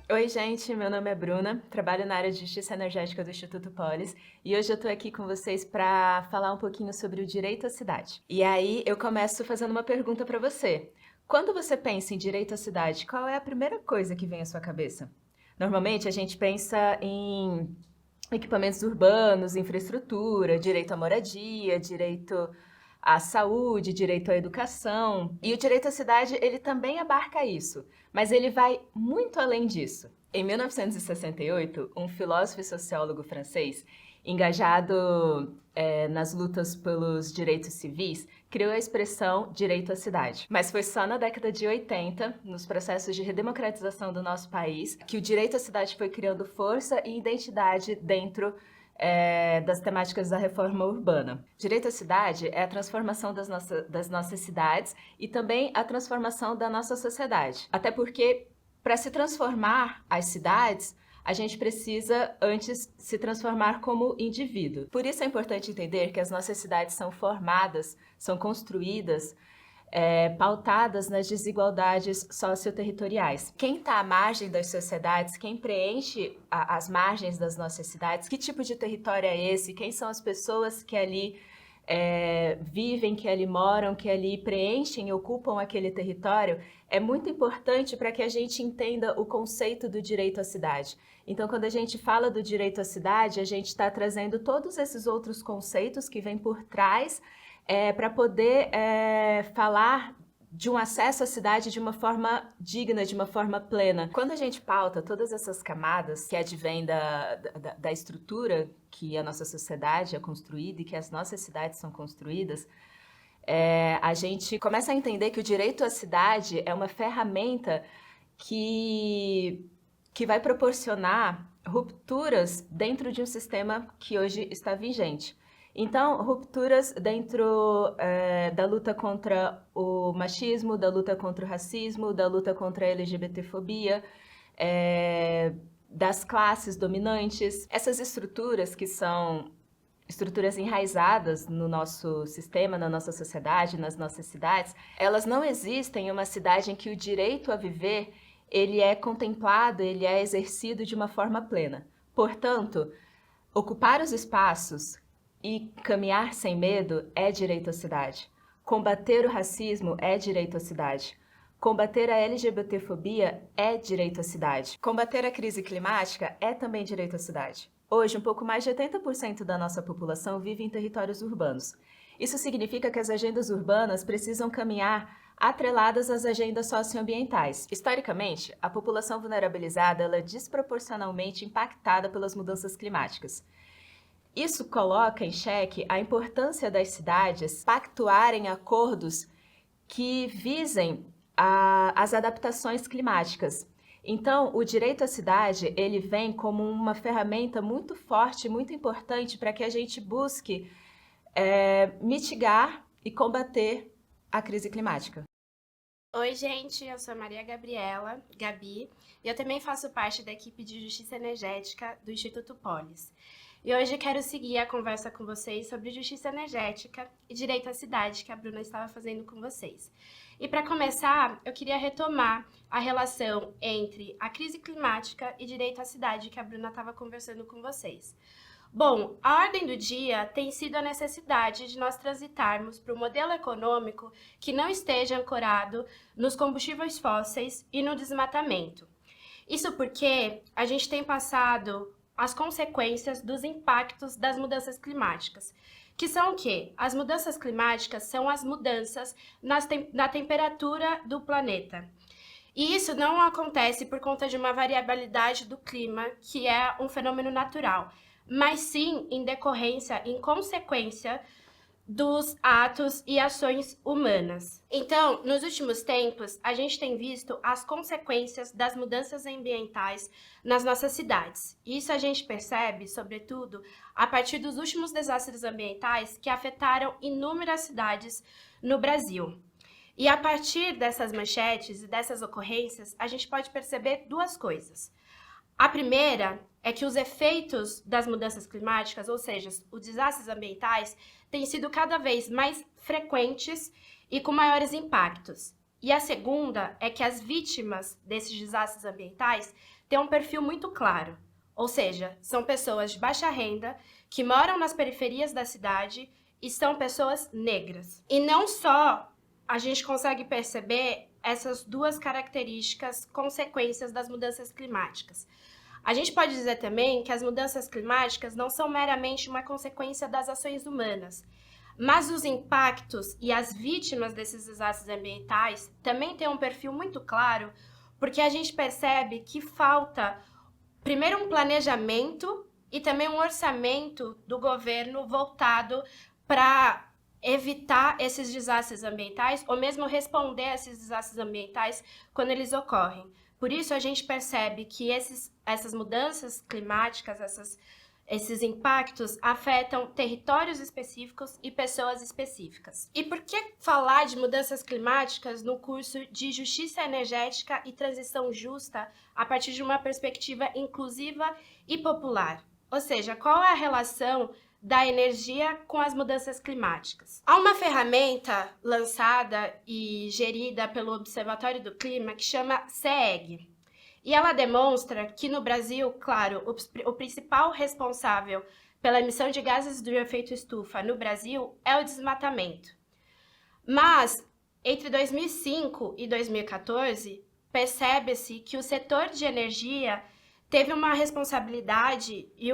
Oi, gente, meu nome é Bruna, trabalho na área de Justiça Energética do Instituto Polis e hoje eu estou aqui com vocês para falar um pouquinho sobre o direito à cidade. E aí eu começo fazendo uma pergunta para você. Quando você pensa em direito à cidade, qual é a primeira coisa que vem à sua cabeça? Normalmente a gente pensa em equipamentos urbanos, infraestrutura, direito à moradia, direito à saúde, direito à educação. E o direito à cidade, ele também abarca isso, mas ele vai muito além disso. Em 1968, um filósofo e sociólogo francês, engajado nas lutas pelos direitos civis, criou a expressão direito à cidade. Mas foi só na década de 80, nos processos de redemocratização do nosso país, que o direito à cidade foi criando força e identidade dentro das temáticas da reforma urbana. Direito à cidade é a transformação das nossas cidades e também a transformação da nossa sociedade. Até porque, para se transformar as cidades, a gente precisa antes se transformar como indivíduo. Por isso é importante entender que as nossas cidades são formadas, são construídas pautadas nas desigualdades socioterritoriais. Quem está à margem das sociedades, quem preenche as margens das nossas cidades, que tipo de território é esse, quem são as pessoas que ali vivem, que ali moram, que ali preenchem e ocupam aquele território, é muito importante para que a gente entenda o conceito do direito à cidade. Então, quando a gente fala do direito à cidade, a gente está trazendo todos esses outros conceitos que vêm por trás para poder falar de um acesso à cidade de uma forma digna, de uma forma plena. Quando a gente pauta todas essas camadas que advêm da estrutura que a nossa sociedade é construída e que as nossas cidades são construídas, a gente começa a entender que o direito à cidade é uma ferramenta que vai proporcionar rupturas dentro de um sistema que hoje está vigente. Então, rupturas dentro da luta contra o machismo, da luta contra o racismo, da luta contra a LGBTfobia, das classes dominantes. Essas estruturas que são estruturas enraizadas no nosso sistema, na nossa sociedade, nas nossas cidades, elas não existem em uma cidade em que o direito a viver ele é contemplado, ele é exercido de uma forma plena. Portanto, ocupar os espaços e caminhar sem medo é direito à cidade. Combater o racismo é direito à cidade. Combater a LGBTfobia é direito à cidade. Combater a crise climática é também direito à cidade. Hoje, um pouco mais de 80% da nossa população vive em territórios urbanos. Isso significa que as agendas urbanas precisam caminhar atreladas às agendas socioambientais. Historicamente, a população vulnerabilizada ela é desproporcionalmente impactada pelas mudanças climáticas. Isso coloca em xeque a importância das cidades pactuarem acordos que visem as adaptações climáticas. Então, o direito à cidade, ele vem como uma ferramenta muito forte, muito importante para que a gente busque mitigar e combater a crise climática. Oi, gente, eu sou a Maria Gabriela, Gabi, e eu também faço parte da equipe de Justiça Energética do Instituto Polis. E hoje eu quero seguir a conversa com vocês sobre justiça energética e direito à cidade que a Bruna estava fazendo com vocês. E para começar, eu queria retomar a relação entre a crise climática e direito à cidade que a Bruna estava conversando com vocês. Bom, a ordem do dia tem sido a necessidade de nós transitarmos para um modelo econômico que não esteja ancorado nos combustíveis fósseis e no desmatamento. Isso porque a gente tem passado as consequências dos impactos das mudanças climáticas. Que são o quê? As mudanças climáticas são as mudanças na temperatura do planeta. E isso não acontece por conta de uma variabilidade do clima, que é um fenômeno natural, mas sim em decorrência, em consequência dos atos e ações humanas. Então, nos últimos tempos, a gente tem visto as consequências das mudanças ambientais nas nossas cidades. Isso a gente percebe, sobretudo, a partir dos últimos desastres ambientais que afetaram inúmeras cidades no Brasil. E a partir dessas manchetes e dessas ocorrências, a gente pode perceber duas coisas. A primeira é que os efeitos das mudanças climáticas, ou seja, os desastres ambientais, têm sido cada vez mais frequentes e com maiores impactos. E a segunda é que as vítimas desses desastres ambientais têm um perfil muito claro, ou seja, são pessoas de baixa renda que moram nas periferias da cidade e são pessoas negras. E não só a gente consegue perceber essas duas características, consequências das mudanças climáticas. A gente pode dizer também que as mudanças climáticas não são meramente uma consequência das ações humanas, mas os impactos e as vítimas desses desastres ambientais também têm um perfil muito claro, porque a gente percebe que falta, primeiro, um planejamento e também um orçamento do governo voltado para evitar esses desastres ambientais ou mesmo responder a esses desastres ambientais quando eles ocorrem. Por isso, a gente percebe que essas mudanças climáticas, esses impactos afetam territórios específicos e pessoas específicas. E por que falar de mudanças climáticas no curso de Justiça Energética e Transição Justa a partir de uma perspectiva inclusiva e popular? Ou seja, qual é a relação da energia com as mudanças climáticas? Há uma ferramenta lançada e gerida pelo Observatório do Clima que chama CEEG. E ela demonstra que no Brasil, claro, o principal responsável pela emissão de gases do efeito estufa no Brasil é o desmatamento. Mas, entre 2005 e 2014, percebe-se que o setor de energia teve uma responsabilidade e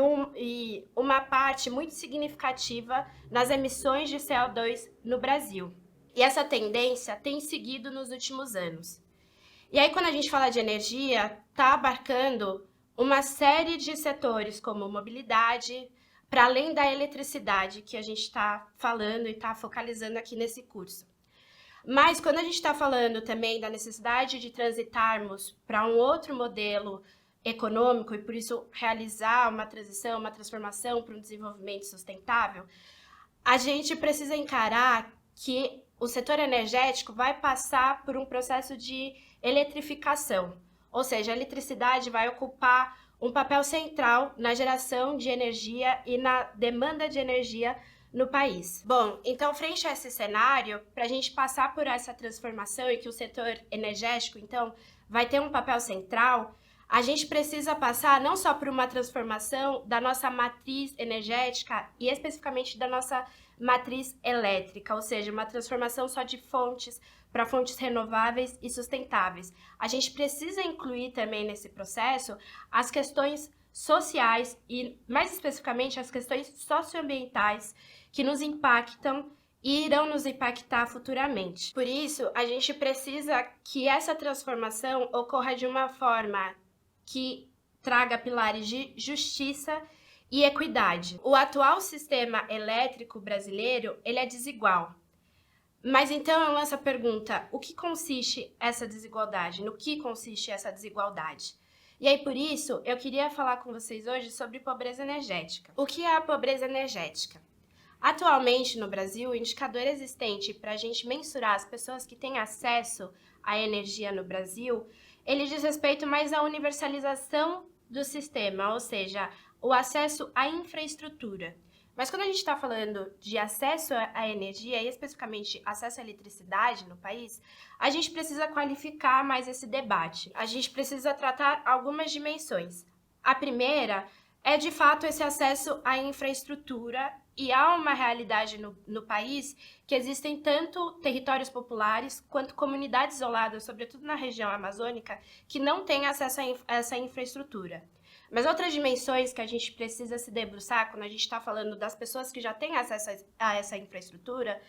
uma parte muito significativa nas emissões de CO2 no Brasil. E essa tendência tem seguido nos últimos anos. E aí, quando a gente fala de energia, está abarcando uma série de setores, como mobilidade, para além da eletricidade, que a gente está falando e está focalizando aqui nesse curso. Mas quando a gente está falando também da necessidade de transitarmos para um outro modelo econômico e, por isso, realizar uma transição, uma transformação para um desenvolvimento sustentável, a gente precisa encarar que o setor energético vai passar por um processo de eletrificação, ou seja, a eletricidade vai ocupar um papel central na geração de energia e na demanda de energia no país. Bom, então, frente a esse cenário, para a gente passar por essa transformação e que o setor energético, então, vai ter um papel central, a gente precisa passar não só por uma transformação da nossa matriz energética e especificamente da nossa matriz elétrica, ou seja, uma transformação só de fontes para fontes renováveis e sustentáveis. A gente precisa incluir também nesse processo as questões sociais e, mais especificamente, as questões socioambientais que nos impactam e irão nos impactar futuramente. Por isso, a gente precisa que essa transformação ocorra de uma forma que traga pilares de justiça e equidade. O atual sistema elétrico brasileiro, ele é desigual. Mas então eu lanço a pergunta, o que consiste essa desigualdade? No que consiste essa desigualdade? E aí, por isso, eu queria falar com vocês hoje sobre pobreza energética. O que é a pobreza energética? Atualmente, no Brasil, o indicador existente para a gente mensurar as pessoas que têm acesso à energia no Brasil, ele diz respeito mais à universalização do sistema, ou seja, o acesso à infraestrutura. Mas quando a gente está falando de acesso à energia, e especificamente acesso à eletricidade no país, a gente precisa qualificar mais esse debate. A gente precisa tratar algumas dimensões. A primeira é, de fato, esse acesso à infraestrutura, e há uma realidade no país que existem tanto territórios populares quanto comunidades isoladas, sobretudo na região amazônica, que não têm acesso a essa infraestrutura. Mas outras dimensões que a gente precisa se debruçar quando a gente está falando das pessoas que já têm acesso a essa infraestrutura,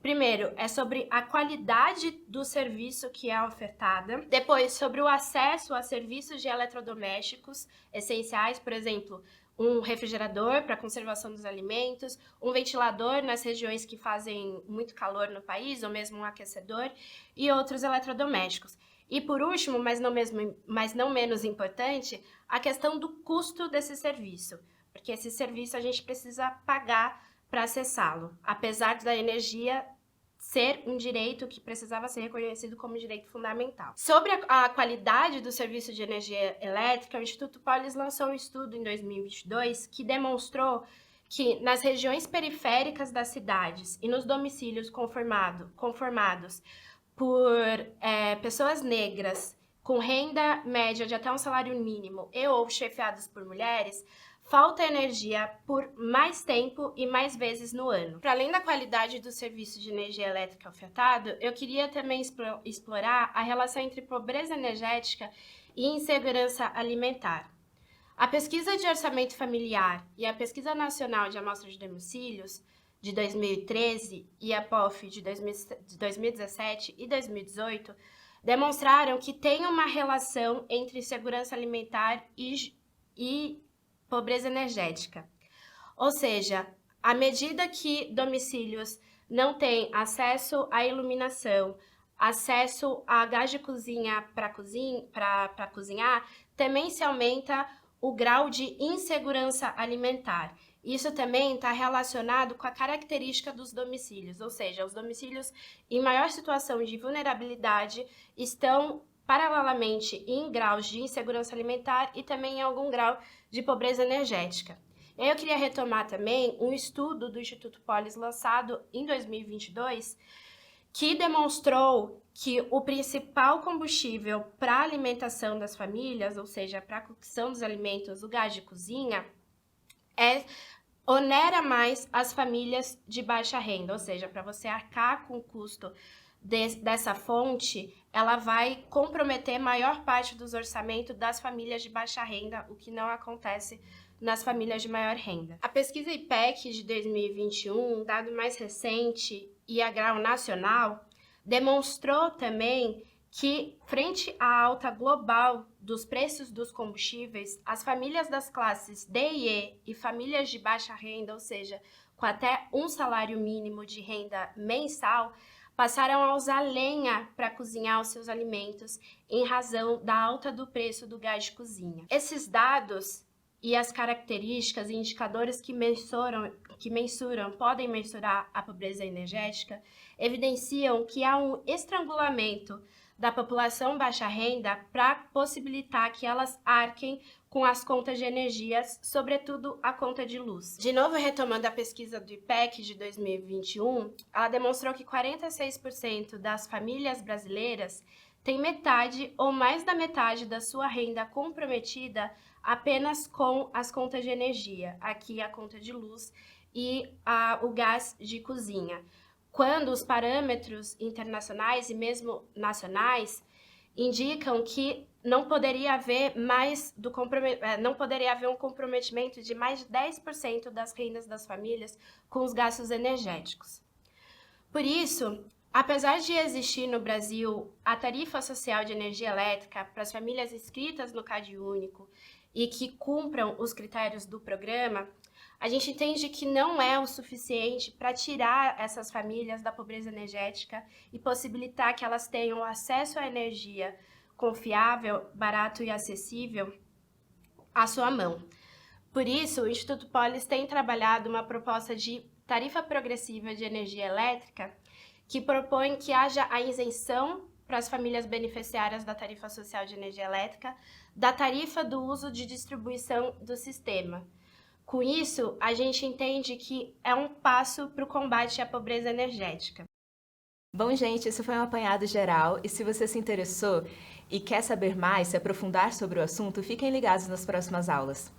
primeiro, é sobre a qualidade do serviço que é ofertada. Depois, sobre o acesso a serviços de eletrodomésticos essenciais, por exemplo, um refrigerador para conservação dos alimentos, um ventilador nas regiões que fazem muito calor no país, ou mesmo um aquecedor, e outros eletrodomésticos. E por último, mas não menos importante, a questão do custo desse serviço, porque esse serviço a gente precisa pagar para acessá-lo, apesar da energia ser um direito que precisava ser reconhecido como direito fundamental. Sobre a qualidade do serviço de energia elétrica, o Instituto Polis lançou um estudo em 2022 que demonstrou que nas regiões periféricas das cidades e nos domicílios conformados por pessoas negras com renda média de até um salário mínimo e ou chefiados por mulheres, falta energia por mais tempo e mais vezes no ano. Para além da qualidade do serviço de energia elétrica ofertado, eu queria também explorar a relação entre pobreza energética e insegurança alimentar. A pesquisa de orçamento familiar e a pesquisa nacional de amostra de domicílios de 2013 e a POF de 2017 e 2018 demonstraram que tem uma relação entre segurança alimentar e pobreza energética. Ou seja, à medida que domicílios não têm acesso à iluminação, acesso a gás de cozinha para cozinhar, também se aumenta o grau de insegurança alimentar. Isso também está relacionado com a característica dos domicílios, ou seja, os domicílios em maior situação de vulnerabilidade estão paralelamente em graus de insegurança alimentar e também em algum grau de pobreza energética. E aí eu queria retomar também um estudo do Instituto Polis lançado em 2022, que demonstrou que o principal combustível para a alimentação das famílias, ou seja, para a cocção dos alimentos, o gás de cozinha, onera mais as famílias de baixa renda, ou seja, para você arcar com o custo dessa fonte, ela vai comprometer maior parte dos orçamentos das famílias de baixa renda, o que não acontece nas famílias de maior renda. A pesquisa IPEC de 2021, um dado mais recente e a grau nacional, demonstrou também que, frente à alta global dos preços dos combustíveis, as famílias das classes D e E e famílias de baixa renda, ou seja, com até um salário mínimo de renda mensal, passaram a usar lenha para cozinhar os seus alimentos em razão da alta do preço do gás de cozinha. Esses dados e as características e indicadores que podem mensurar a pobreza energética evidenciam que há um estrangulamento da população baixa renda para possibilitar que elas arquem com as contas de energias, sobretudo a conta de luz. De novo, retomando a pesquisa do IPEC de 2021, ela demonstrou que 46% das famílias brasileiras têm metade ou mais da metade da sua renda comprometida apenas com as contas de energia, aqui a conta de luz e o gás de cozinha, quando os parâmetros internacionais e mesmo nacionais indicam que não poderia haver um comprometimento de mais de 10% das rendas das famílias com os gastos energéticos. Por isso, apesar de existir no Brasil a tarifa social de energia elétrica para as famílias inscritas no CadÚnico e que cumpram os critérios do programa, a gente entende que não é o suficiente para tirar essas famílias da pobreza energética e possibilitar que elas tenham acesso à energia confiável, barato e acessível à sua mão. Por isso, o Instituto Polis tem trabalhado uma proposta de tarifa progressiva de energia elétrica que propõe que haja a isenção para as famílias beneficiárias da tarifa social de energia elétrica da tarifa do uso de distribuição do sistema. Com isso, a gente entende que é um passo para o combate à pobreza energética. Bom, gente, isso foi um apanhado geral e se você se interessou e quer saber mais, se aprofundar sobre o assunto, fiquem ligados nas próximas aulas.